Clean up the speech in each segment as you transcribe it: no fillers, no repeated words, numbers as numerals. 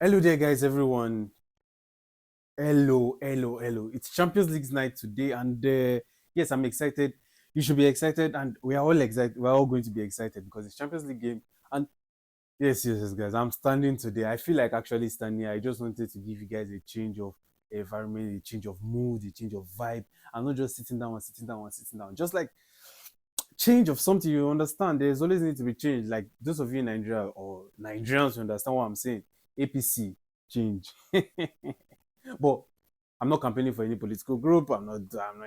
Hello there, guys, everyone. Hello. It's Champions League night today, and yes, I'm excited. You should be excited, and we are all excited. We're all going to be excited because it's Champions League game. And yes, guys, I'm standing today. I feel like actually standing. I just wanted to give you guys a change of environment, a change of mood, a change of vibe. I'm not just sitting down. Just like change of something, you understand. There's always need to be change. Like those of you in Nigeria or Nigerians, you understand what I'm saying. APC change. But I'm not campaigning for any political group. I'm not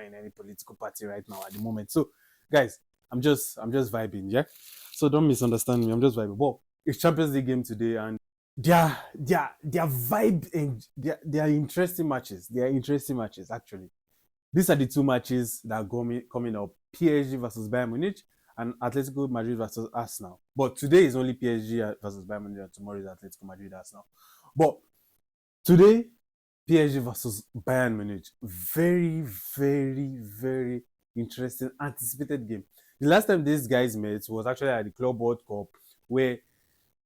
in any political party right now at the moment. So, guys, I'm just vibing, yeah. So don't misunderstand me. I'm just vibing. But it's Champions League game today, and their vibe and their interesting matches. They are interesting matches actually. These are the two matches that are coming up: PSG versus Bayern Munich and Atletico Madrid versus Arsenal. But today is only PSG versus Bayern Munich, and tomorrow is Atletico Madrid Arsenal. But today, PSG versus Bayern Munich. Very interesting, anticipated game. The last time these guys met was actually at the Club World Cup, where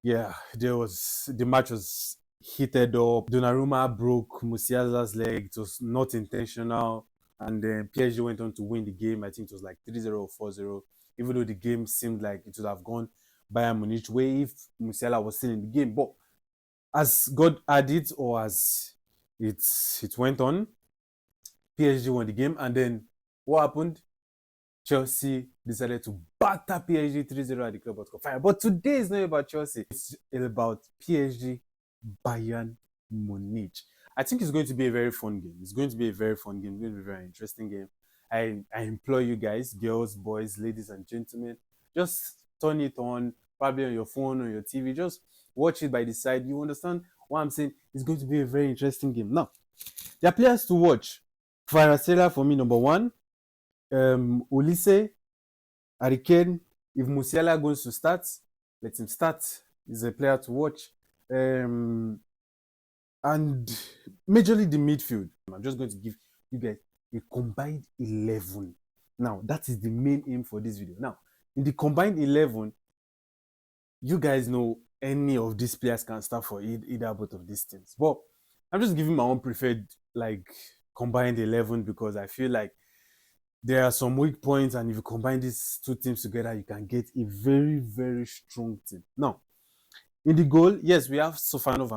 the match was heated up. Donnarumma broke Musiala's leg. It was not intentional, and then PSG went on to win the game. I think it was like 3-0 or 4-0. Even though the game seemed like it would have gone Bayern Munich way if Musiala was still in the game, but as God had it, or as it went on, PSG won the game, and then what happened? Chelsea decided to batter PSG 3-0 at the Club World Cup. But today is not about Chelsea. It's about PSG Bayern Munich. I think it's going to be a very fun game. It's going to be a very fun game. It's going to be a very interesting game. I implore you guys, girls, boys, ladies, and gentlemen, just turn it on, probably on your phone or your TV. Just watch it by the side. You understand what I'm saying? It's going to be a very interesting game. Now, there are players to watch. Kvaratskhelia for me, number one. Olise, Harry Kane. If Musiala goes to start, let him start. He's a player to watch. And majorly the midfield. I'm just going to give you guys a combined 11. Now, that is the main aim for this video. Now, in the combined 11, you guys know any of these players can start for either both of these teams. But I'm just giving my own preferred like combined 11 because I feel like there are some weak points, and if you combine these two teams together, you can get a very strong team. Now, in the goal, yes, we have Sofanov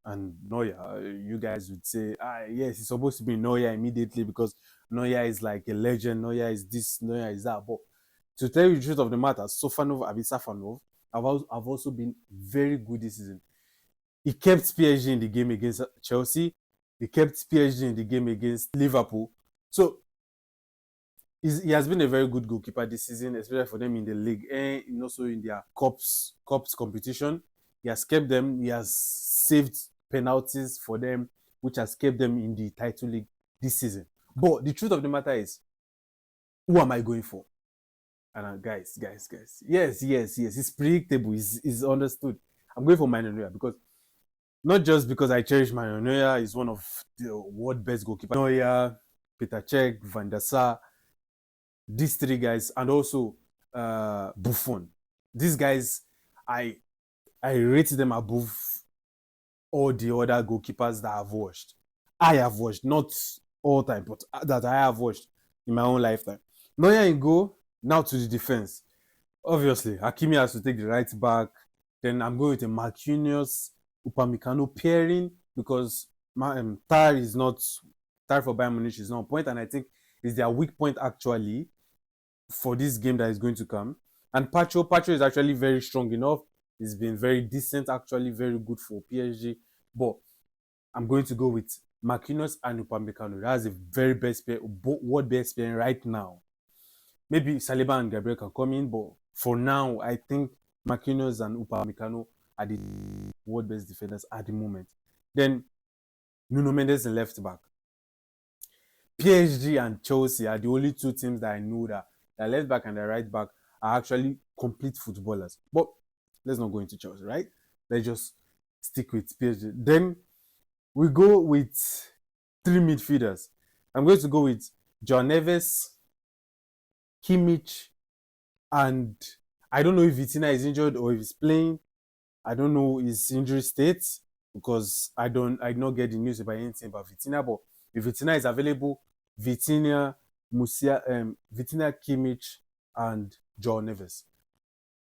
and Neuer. You guys would say, yes, it's supposed to be Neuer immediately because Neuer is like a legend. Neuer is this, Neuer is that. But to tell you the truth of the matter, Safanov, I've also been very good this season. He kept PSG in the game against Chelsea. He kept PSG in the game against Liverpool. So he has been a very good goalkeeper this season, especially for them in the league and also in their cups competition. He has kept them. He has saved penalties for them, which has kept them in the title league this season. But the truth of the matter is, who am I going for? And guys, yes, it's predictable. It's understood. I'm going for Manuel Neuer because not just because I cherish Manuel Neuer. He's one of the world best goalkeepers. Neuer, Peter Cech, Van der Sar, these three guys, and also Buffon. These guys, I rate them above all the other goalkeepers that I've watched. I have watched, not all time, but that I have watched in my own lifetime. Neuer in goal, now to the defense. Obviously, Hakimi has to take the right back. Then I'm going with a Marquinhos, Upamecano pairing because Tar for Bayern Munich is not on point, and I think is their weak point actually for this game that is going to come. And Pacho is actually very strong enough. He's been very decent, actually very good for PSG. But I'm going to go with Marquinhos and Upamecano. That's the very best player, world best player right now. Maybe Saliba and Gabriel can come in, but for now, I think Marquinhos and Upamecano are the world best defenders at the moment. Then Nuno Mendes in left back. PSG and Chelsea are the only two teams that I know that their left back and their right back are actually complete footballers. But let's not go into Chelsea, right? Let's just stick with PSG. Then we go with three midfielders. I'm going to go with João Neves, Kimmich, and I don't know if Vitinha is injured or if he's playing. I don't know his injury state. because I not get the news about anything about Vitinha. But if Vitinha is available, Vitinha, Vitinha, Kimmich, and Joao Neves.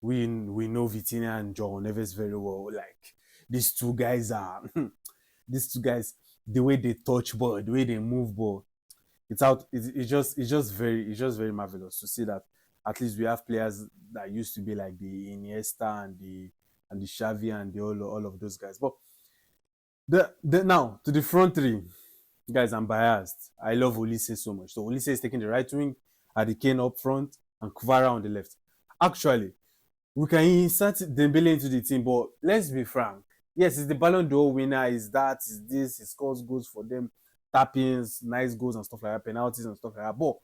We know Vitinha and Joao Neves very well. Like these two guys are these two guys, the way they touch ball, the way they move ball, it's just very marvelous to see that at least we have players that used to be like the Iniesta and the Xavi and the all of those guys. But the now to the front three, guys, I'm biased. I love Olise so much. So Olise is taking the right wing, Harry Kane up front, and Kvara on the left. Actually, we can insert Dembele into the team, but let's be frank. Yes, it's the Ballon d'Or winner. Is that? Is this? He scores goals for them, tap-ins, nice goals and stuff like that, penalties and stuff like that. But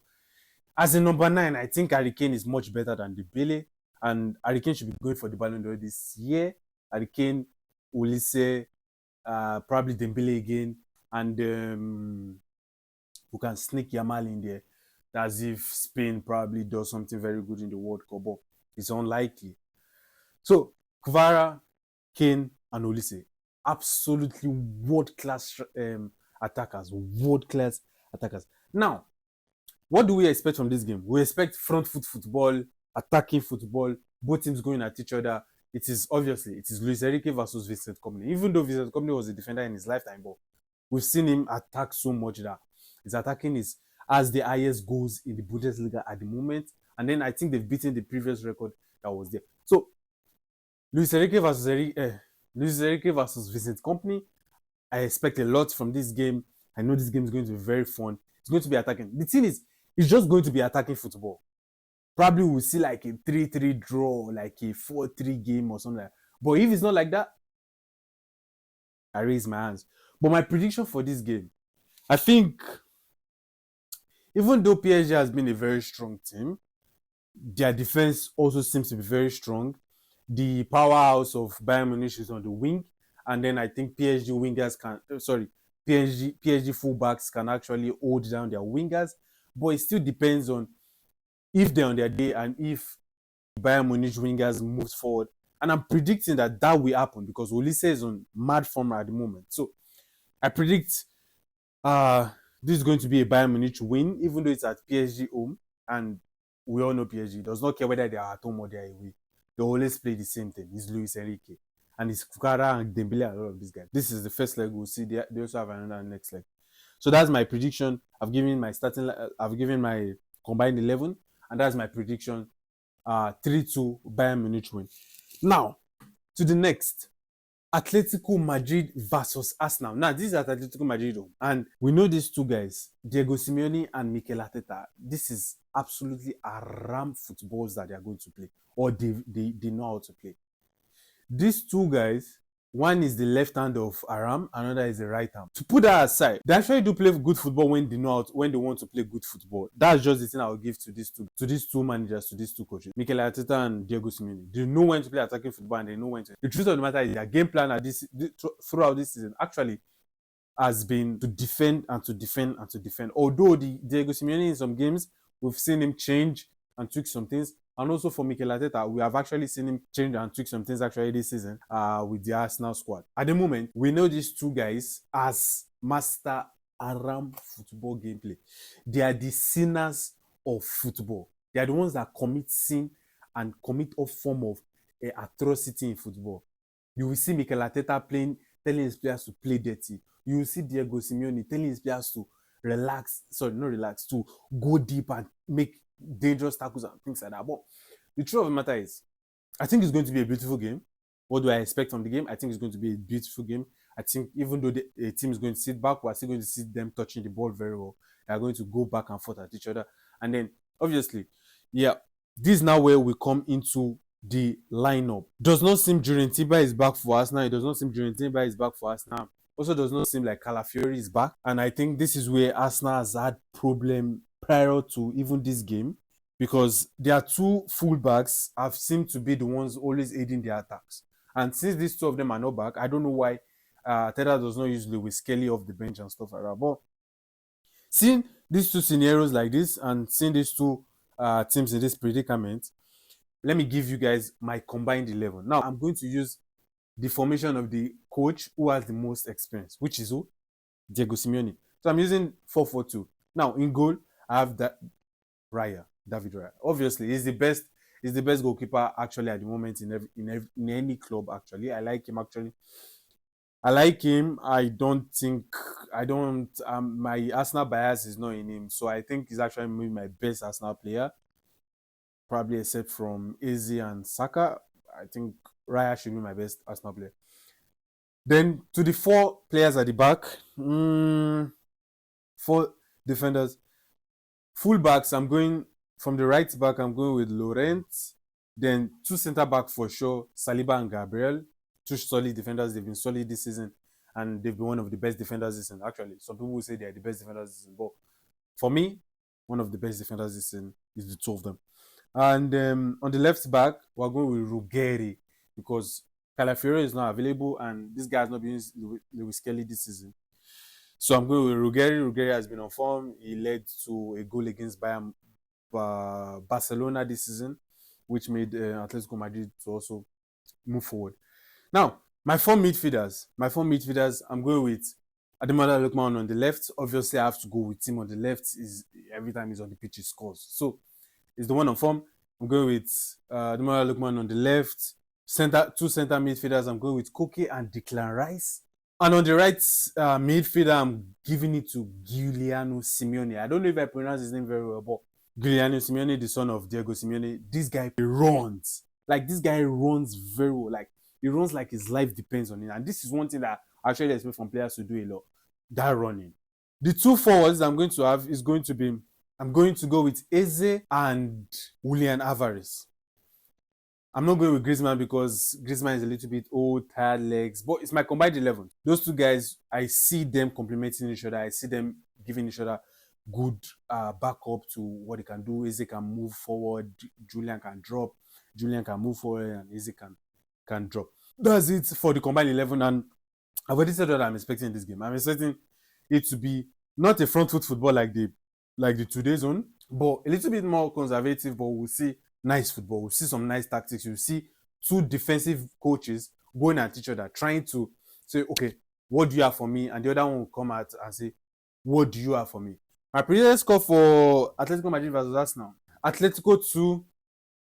as a number 9, I think Harry Kane is much better than Dembele, and Harry Kane should be going for the Ballon d'Or this year. Harry Kane, Olise, probably Dembele again, and we can sneak Yamal in there. As if Spain probably does something very good in the World Cup, but it's unlikely. So Kvara, Kane, and Olise, absolutely world-class attackers. World-class attackers. Now, what do we expect from this game? We expect front foot football, attacking football, both teams going at each other. It is Luis Enrique versus Vincent Kompany. Even though Vincent Kompany was a defender in his lifetime, but we've seen him attack so much that his attacking has the highest goals in the Bundesliga at the moment. And then I think they've beaten the previous record that was there. So Luis Enrique versus Vincent Kompany. I expect a lot from this game. I know this game is going to be very fun. It's going to be attacking. The thing is, it's just going to be attacking football. Probably we'll see like a 3-3 draw, like a 4-3 game or something like that. But if it's not like that, I raise my hands. But my prediction for this game, I think, even though PSG has been a very strong team, their defense also seems to be very strong. The powerhouse of Bayern Munich is on the wing, and then I think PSG fullbacks can actually hold down their wingers, but it still depends on if they're on their day and if Bayern Munich wingers moves forward. And I'm predicting that will happen because Olise is on mad form at the moment. So I predict this is going to be a Bayern Munich win, even though it's at PSG home, and we all know PSG does not care whether they are at home or they are away. They always play the same thing. It's Luis Enrique. And it's Kvara and Dembele and all of these guys. This is the first leg. We'll see. They also have another next leg. So that's my prediction. I've given my combined 11, and that's my prediction. 3-2 Bayern Munich win. Now, to the next. Atletico Madrid versus Arsenal. Now, this is at Atletico Madrid, and we know these two guys, Diego Simeone and Mikel Arteta. This is absolutely Aram footballs that they are going to play, or they know how to play. These two guys, one is the left hand of Aram, another is the right hand. To put that aside, they actually do play good football when they want to play good football. That's just the thing I will give to these two managers, to these two coaches, Mikel Arteta and Diego Simeone. They know when to play attacking football and they know when to. The truth of the matter is their game plan throughout this season actually has been to defend and to defend and to defend. Although Diego Simeone in some games we've seen him change and tweak some things. And also for Mikel Arteta, we have actually seen him change and tweak some things actually this season with the Arsenal squad. At the moment, we know these two guys as master Aram football gameplay. They are the sinners of football. They are the ones that commit sin and commit a form of atrocity in football. You will see Mikel Arteta telling his players to play dirty. You will see Diego Simeone telling his players to to go deep and make dangerous tackles and things like that. But the truth of the matter is, I think it's going to be a beautiful game. What do I expect from the game? I think it's going to be a beautiful game. I think even though the team is going to sit back, we're still going to see them touching the ball very well. They are going to go back and forth at each other. And then, obviously, this is now where we come into the lineup. Does not seem Jurgen Timber is back for us now. It does not seem Jurgen Timber is back for us now. Also does not seem like Calafiori is back. And I think this is where Arsenal has had problem prior to even this game, because their two fullbacks have seemed to be the ones always aiding their attacks. And since these two of them are not back, I don't know why Arteta does not use Lewis Kelly off the bench and stuff like that. But seeing these two scenarios like this and seeing these two teams in this predicament, let me give you guys my combined 11. Now, I'm going to use the formation of the coach who has the most experience, which is who? Diego Simeone. So I'm using 4-4-2. Now in goal, I have that David Raya. Obviously, he's the best. He's the best goalkeeper actually at the moment in any club. Actually, I like him. Actually, I like him. I don't think I don't. My Arsenal bias is not in him, so I think he's actually maybe my best Arsenal player, probably except from Eze and Saka. I think Raya should be my best Arsenal player. Then to the four players at the back, four defenders. Fullbacks, I'm going from the right back, I'm going with Laurent. Then two centre back for sure, Saliba and Gabriel. Two solid defenders. They've been solid this season, and they've been one of the best defenders this season. Actually, some people will say they are the best defenders this season, but for me, one of the best defenders this season is the two of them. And on the left back, we're going with Ruggeri because Calafiori is not available, and this guy has not been Lewis Kelly this season. So I'm going with Ruggeri. Ruggeri has been on form. He led to a goal against Bayern Barcelona this season, which made Atletico Madrid to also move forward. Now, my four midfielders, I'm going with Ademola Lookman on the left. Obviously, I have to go with him on the left. Is every time he's on the pitch, he scores. So, it's the one on form. I'm going with Ademola Lookman on the left. Two center midfielders, I'm going with Koke and Declan Rice. And on the right midfielder, I'm giving it to Giuliano Simeone. I don't know if I pronounce his name very well, but Giuliano Simeone, the son of Diego Simeone, this guy runs. Like, this guy runs very well. Like, he runs like his life depends on it. And this is one thing that I actually expect from players to do a lot. That running. The two forwards I'm going to have is going to be, I'm going to go with Eze and Julian Alvarez. I'm not going with Griezmann because Griezmann is a little bit old, tired legs, but it's my combined 11. Those two guys, I see them complementing each other. I see them giving each other good backup to what they can do. Eze can move forward, Julian can drop, Julian can move forward, and Eze can drop. That's it for the combined 11, and I've already said what I'm expecting in this game. I'm expecting it to be not a front foot football like the today's one, but a little bit more conservative, but we'll see nice football. We'll see some nice tactics. You'll see two defensive coaches going at each other, trying to say, okay, what do you have for me? And the other one will come out and say, what do you have for me? My previous score for Atletico Madrid versus Arsenal. Atletico 2,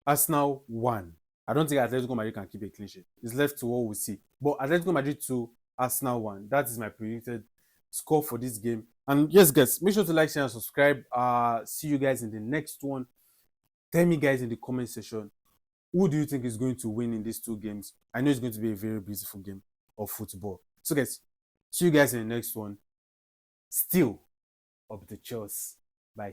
Arsenal 1. I don't think Atletico Madrid can keep a clean sheet. It's left to what we see. But Atletico Madrid 2, Arsenal 1. That is my predicted score for this game. And yes, guys, make sure to like, share, and subscribe. See you guys in the next one. Tell me, guys, in the comment section, who do you think is going to win in these two games? I know it's going to be a very beautiful game of football. So, guys, see you guys in the next one. Still up the Chelsea.